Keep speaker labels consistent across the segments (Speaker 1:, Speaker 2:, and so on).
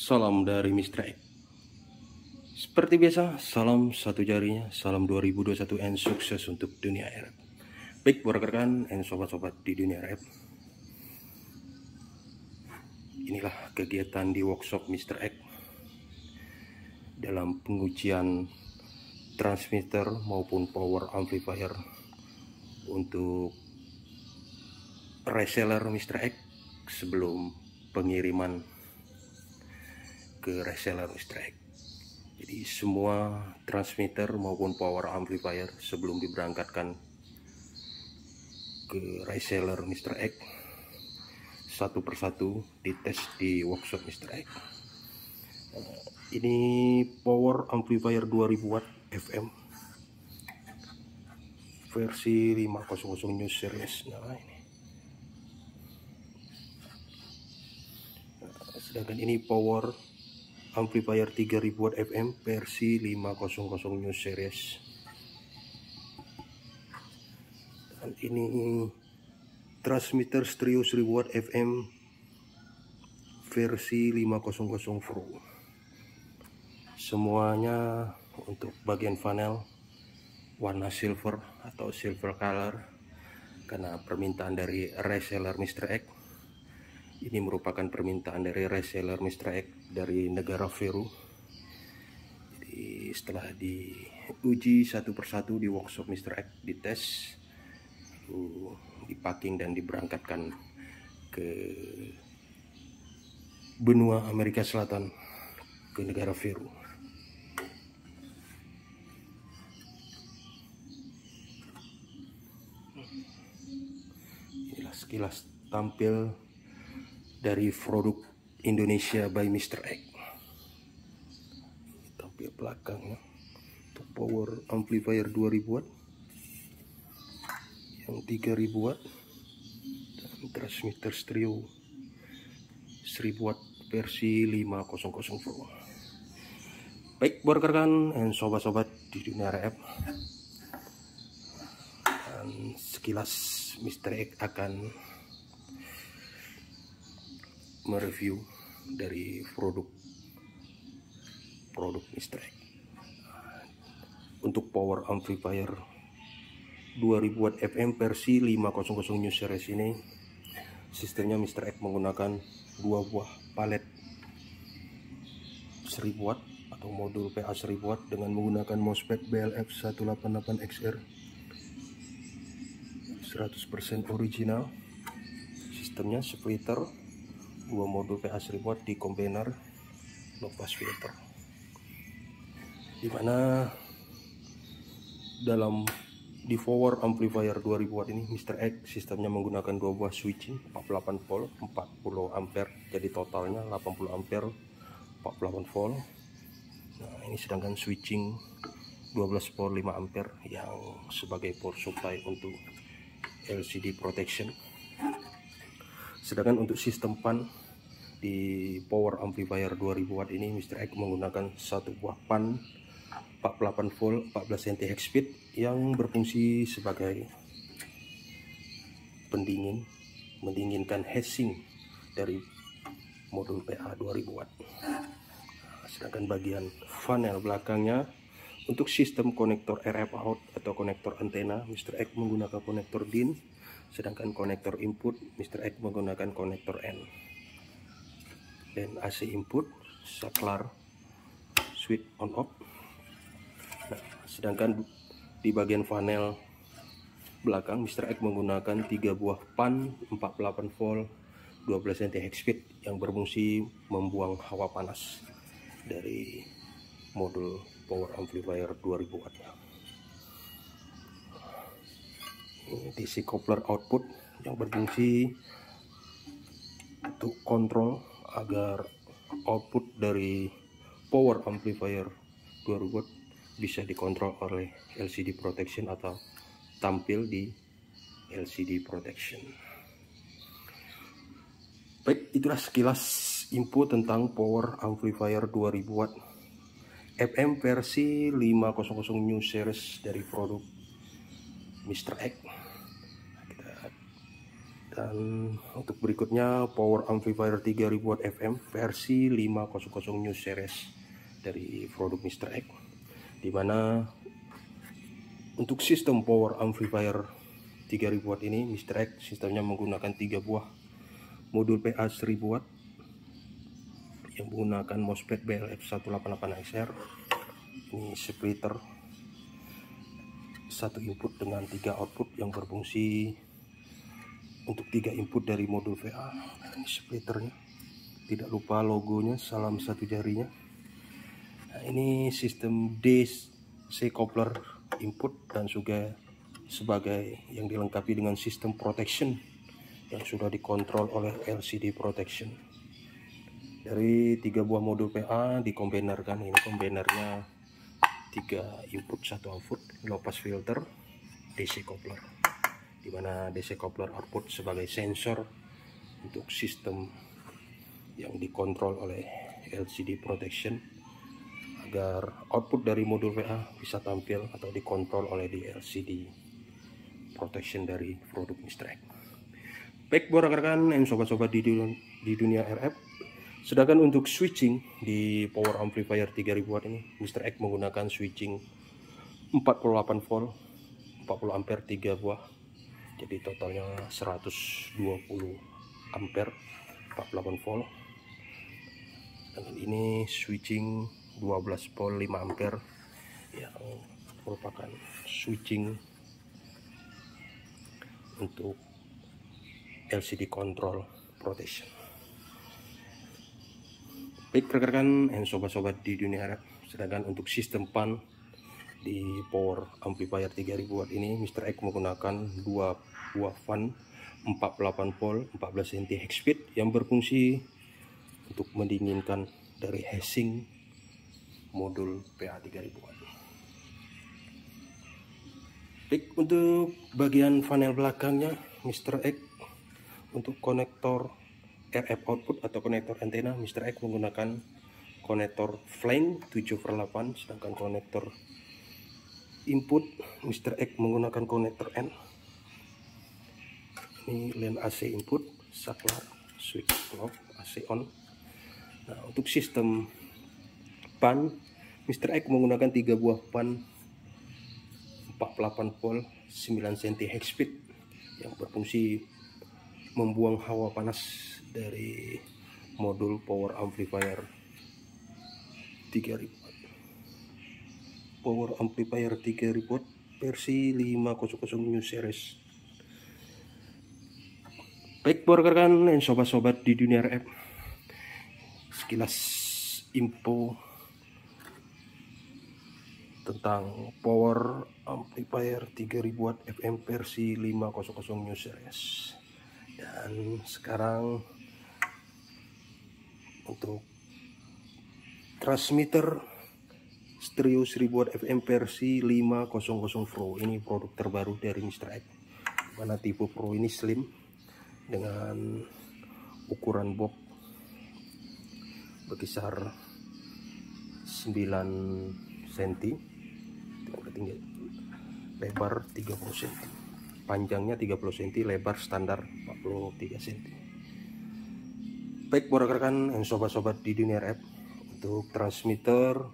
Speaker 1: Salam dari Mr. X. Seperti biasa, salam satu jarinya, salam 2021 and sukses untuk dunia RF. Baik, buat rekan and sobat-sobat di dunia RF, inilah kegiatan di workshop Mr. X dalam pengujian transmitter maupun power amplifier untuk reseller Mr. X sebelum pengiriman ke reseller Mr. X. Jadi semua transmitter maupun power amplifier sebelum diberangkatkan ke reseller Mr. X satu persatu dites di workshop Mr. X. Ini power amplifier 2000 watt FM versi 500 new series. Nah ini. Sedangkan ini power amplifier 3000 watt FM versi 500 new series. Dan ini transmitter stereo 1000 watt FM versi 500 Pro. Semuanya untuk bagian panel warna silver atau silver color karena permintaan dari reseller Mr. X. Ini merupakan permintaan dari reseller Mr. X dari negara Peru. Jadi setelah diuji satu persatu di workshop Mr. X, dites, lalu dipacking dan diberangkatkan ke benua Amerika Selatan, ke negara Peru. Inilah sekilas tampil dari produk Indonesia by Mr. X. Tampil belakangnya untuk power amplifier 2000 watt, yang 3000 watt, dan transmitter stereo 1000 watt versi 500 Pro. Baik, buat rekan dan sobat-sobat di dunia RF, dan sekilas Mr. X akan mereview dari produk Mr. X. Untuk power amplifier 2000 watt FM versi 500 new series ini, sistemnya Mr. X menggunakan dua buah palet 1000 watt atau modul PA 1000 watt dengan menggunakan MOSFET BLF 188XR 100% original. Sistemnya splitter, dua modul PA 1000 watt di combiner low pass filter, dimana di power amplifier 2000 watt ini Mr. X sistemnya menggunakan dua buah switching 48 volt 40 ampere, jadi totalnya 80 ampere 48 volt. Nah ini sedangkan switching 12 volt 5 ampere yang sebagai power supply untuk LCD protection. Sedangkan untuk sistem pan di power amplifier 2000 watt ini Mr. X menggunakan satu buah pan 48 volt 14 cm high speed yang berfungsi sebagai pendingin, mendinginkan heatsink dari modul PA 2000 watt. Sedangkan bagian panel belakangnya untuk sistem konektor RF out atau konektor antena Mr. X menggunakan konektor DIN, sedangkan konektor input Mr. X menggunakan konektor N. Dan AC input saklar switch on off. Nah, sedangkan di bagian panel belakang Mr. X menggunakan 3 buah pan 48 volt 12 cm high speed yang berfungsi membuang hawa panas dari modul power amplifier 2000 watt. Ini DC coupler output yang berfungsi untuk kontrol agar output dari power amplifier 2000 watt bisa dikontrol oleh LCD protection atau tampil di LCD protection. Baik, itulah sekilas info tentang power amplifier 2000 watt FM versi 500 new series dari produk Mr. X. Kita Dan untuk berikutnya power amplifier 3000 watt FM versi 500 New Series dari produk Mr. X, dimana untuk sistem power amplifier 3000 watt ini Mr. X sistemnya menggunakan 3 buah modul PA 1000 watt yang menggunakan MOSFET BLF 188XR. Ini splitter, satu input dengan 3 output yang berfungsi untuk 3 input dari modul VA. Ini splitternya, tidak lupa logonya, salam satu jarinya. Nah, ini sistem DC coupler input dan juga sebagai yang dilengkapi dengan sistem protection yang sudah dikontrol oleh LCD protection. Dari 3 buah modul PA dikombinerkan. Ini kombinernya 3 input 1 output, low pass filter, DC coupler, dimana DC coupler output sebagai sensor untuk sistem yang dikontrol oleh LCD protection agar output dari modul VA bisa tampil atau dikontrol oleh di LCD protection dari produk Mr. X. Baik buat rekan-rekan dan sobat-sobat di dunia RF. Sedangkan untuk switching di power amplifier 3000 watt ini Mr. X menggunakan switching 48 volt 40 ampere 3 buah, jadi totalnya 120 ampere 48 volt. Dan ini switching 12 volt 5 ampere yang merupakan switching untuk LCD control protection. Baik rekan-rekan dan sobat-sobat di dunia RF, sedangkan untuk sistem PAN di power amplifier 3000 watt ini Mr. X menggunakan 2 buah fan 48 volt 14 cm high speed yang berfungsi untuk mendinginkan dari heatsink modul PA 3000 watt. Baik, untuk bagian panel belakangnya Mr. X untuk konektor RF output atau konektor antena Mr. X menggunakan konektor flank 7/8, sedangkan konektor input Mr. X menggunakan konektor N. Ini line AC input, saklar, switch off, AC on. Nah, untuk sistem PAN Mr. X menggunakan 3 buah PAN 48 volt 9 cm high speed yang berfungsi membuang hawa panas dari modul power amplifier 3000 watt. Power amplifier 3000 watt versi 500 New Series. Baik rekan-rekan dan sobat-sobat di dunia RF, sekilas info tentang power amplifier 3000 watt FM versi 500 New Series. Dan sekarang untuk transmitter stereo 1000 watt FM versi 500 Pro, ini produk terbaru dari Mr. X, mana tipe Pro ini slim dengan ukuran box berkisar 9 cm dengan ketinggian lebar 30 cm, panjangnya 30 cm, lebar standar 43 cm. Baik buat rekan-rekan dan sobat-sobat di dunia RF, untuk transmitter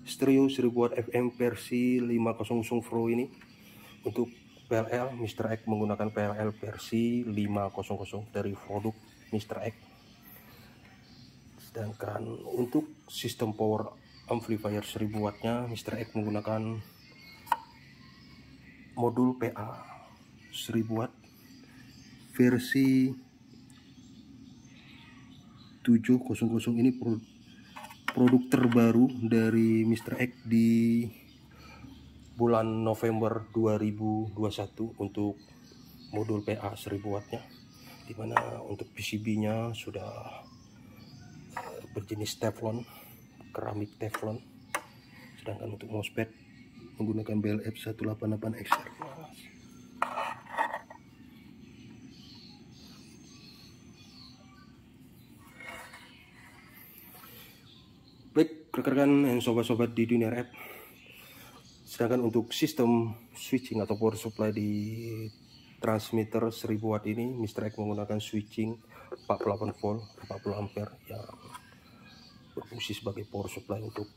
Speaker 1: stereo 1000 watt FM versi 500 Pro ini untuk PLL Mr. X menggunakan PLL versi 500 dari produk Mr. X. Sedangkan untuk sistem power amplifier 1000 wattnya Mr. X menggunakan modul PA 1000 watt versi 700. Ini produk terbaru dari Mr. X di bulan November 2021 untuk modul PA 1000 wattnya, dimana untuk PCB nya sudah berjenis teflon, keramik teflon, sedangkan untuk MOSFET menggunakan BLF 188XR. Baik rekan-rekan dan sobat-sobat di dunia RF, sedangkan untuk sistem switching atau power supply di transmitter 1000 watt ini Mr. X menggunakan switching 48 volt 40 ampere yang berfungsi sebagai power supply untuk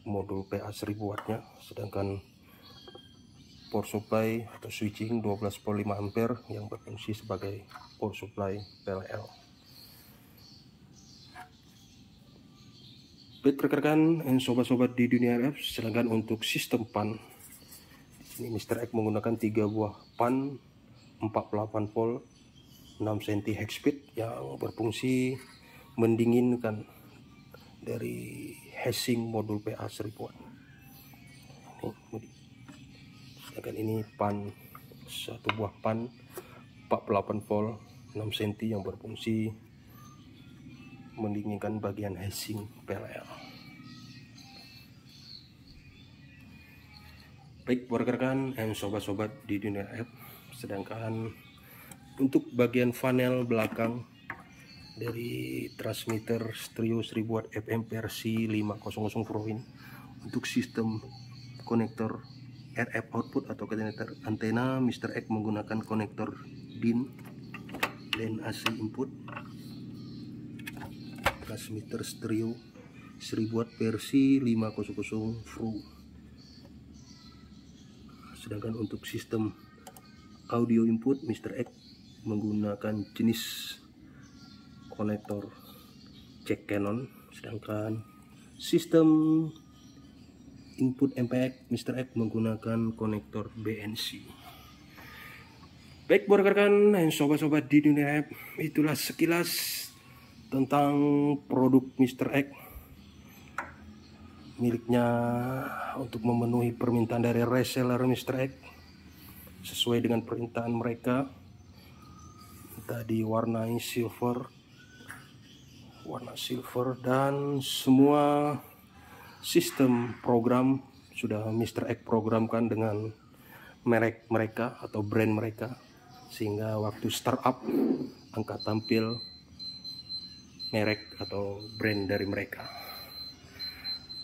Speaker 1: modul PA 1000 wattnya, sedangkan power supply atau switching 12 volt 5 ampere yang berfungsi sebagai power supply PLL. Baik rekan-rekan dan sobat-sobat di dunia RF, sedangkan untuk sistem pan ini Mr. X menggunakan 3 buah pan 48 volt 6 cm high speed yang berfungsi mendinginkan dari heatsink modul PA 1000 watt. Sedangkan ini pan, satu buah pan 48 volt 6 cm yang berfungsi mendinginkan bagian heatsink PLL. Baik rekan-rekan dan sobat-sobat di dunia RF, sedangkan untuk bagian panel belakang dari transmitter stereo 1000 watt FM versi 500 Pro ini untuk sistem konektor RF output atau konektor antena, Mr. X menggunakan konektor DIN dan AC input transmitter stereo 1000 watt versi 500 Pro. Sedangkan untuk sistem audio input Mr. X menggunakan jenis konektor jack Canon, sedangkan sistem input MPX Mr. X menggunakan konektor BNC. Baik rekan-rekan dan sobat-sobat di dunia RF, itulah sekilas tentang produk Mr. X miliknya untuk memenuhi permintaan dari reseller Mr. X sesuai dengan permintaan mereka. Tadi warna silver dan semua sistem program sudah Mr. X programkan dengan merek mereka atau brand mereka, sehingga waktu startup angka tampil merek atau brand dari mereka.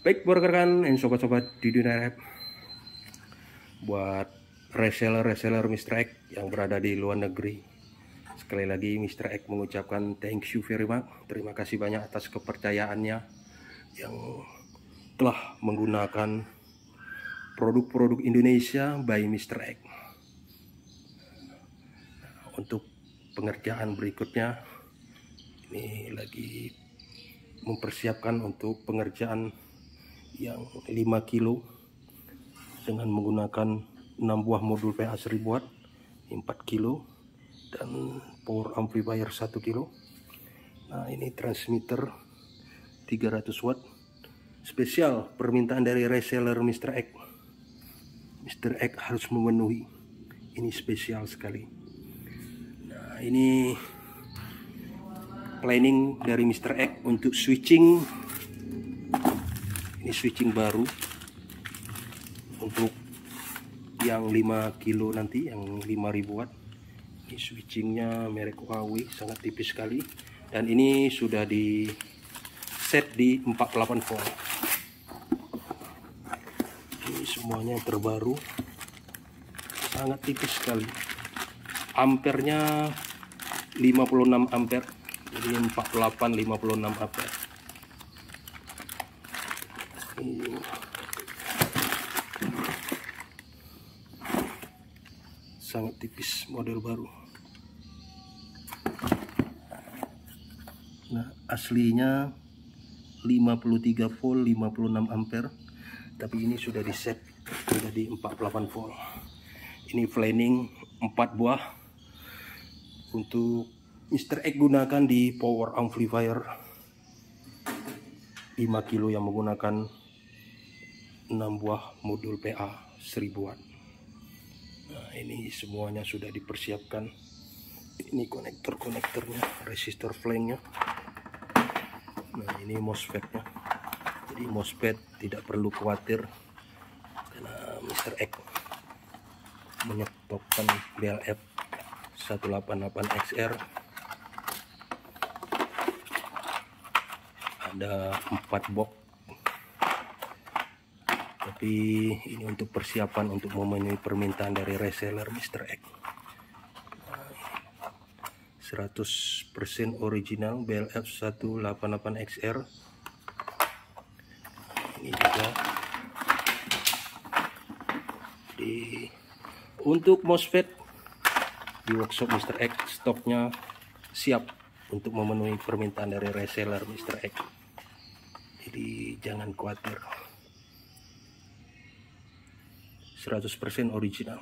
Speaker 1: Baik rekan-rekan dan sobat-sobat di dunia RF, buat reseller Mr. X yang berada di luar negeri, sekali lagi Mr. X mengucapkan thank you very much, terima kasih banyak atas kepercayaannya yang telah menggunakan produk-produk Indonesia by Mr. X. Untuk pengerjaan berikutnya ini lagi mempersiapkan untuk pengerjaan yang 5 kilo dengan menggunakan 6 buah modul PA 1000 watt 4 kilo dan power amplifier 1 kilo. Nah, ini transmitter 300 watt spesial permintaan dari reseller Mr. X. Mr. X harus memenuhi, ini spesial sekali. Nah, ini planning dari Mr. X untuk switching. Ini switching baru untuk yang 5 kilo nanti, yang 5000 watt. Ini switchingnya merek Huawei, sangat tipis sekali, dan ini sudah di set di 48 volt. Ini semuanya terbaru, sangat tipis sekali, ampernya 56 ampere, jadi 48 56 ampere. Ini sangat tipis, model baru. Nah, aslinya 53 volt 56 ampere, tapi ini sudah di set sudah di 48 volt. Ini planning 4 buah untuk Mr. X gunakan di power amplifier 5 kilo yang menggunakan 6 buah modul PA 1000 watt. Nah, ini semuanya sudah dipersiapkan. Ini konektornya, resistor flanknya. Nah, ini MOSFET-nya. Jadi MOSFET tidak perlu khawatir karena Mr. X menyetopkan BLF 188XR. Ada 4 box, tapi ini untuk persiapan untuk memenuhi permintaan dari reseller Mr. X. 100% original BLF 188XR. Ini juga untuk MOSFET di workshop Mr. X, stoknya siap untuk memenuhi permintaan dari reseller Mr. X. Jadi jangan khawatir, 100% original.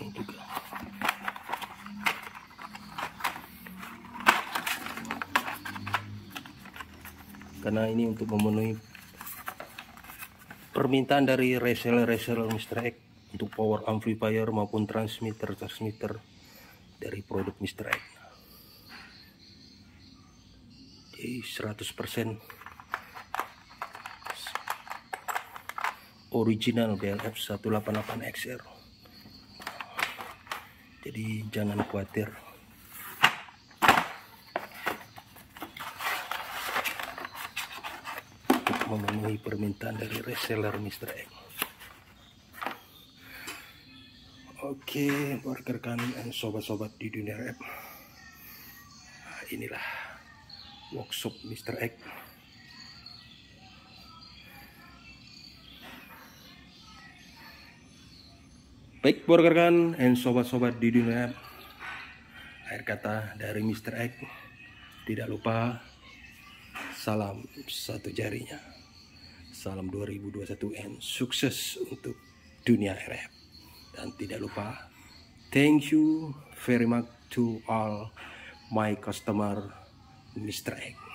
Speaker 1: Ini juga karena ini untuk memenuhi permintaan dari reseller Mr. X untuk power amplifier maupun transmitter dari produk Mr. X. Jadi 100% original BLF 188XR. Jadi jangan khawatir. Memenuhi permintaan dari reseller Mr. X. Oke, buat rekan dan sobat-sobat di dunia rap, nah, inilah workshop Mr. X. Baik, buat rekan dan sobat-sobat di dunia rap, akhir kata dari Mr. X, tidak lupa salam satu jarinya. Salam 2021 sukses untuk dunia rap. Dan tidak lupa, thank you very much to all my customer Mr. X.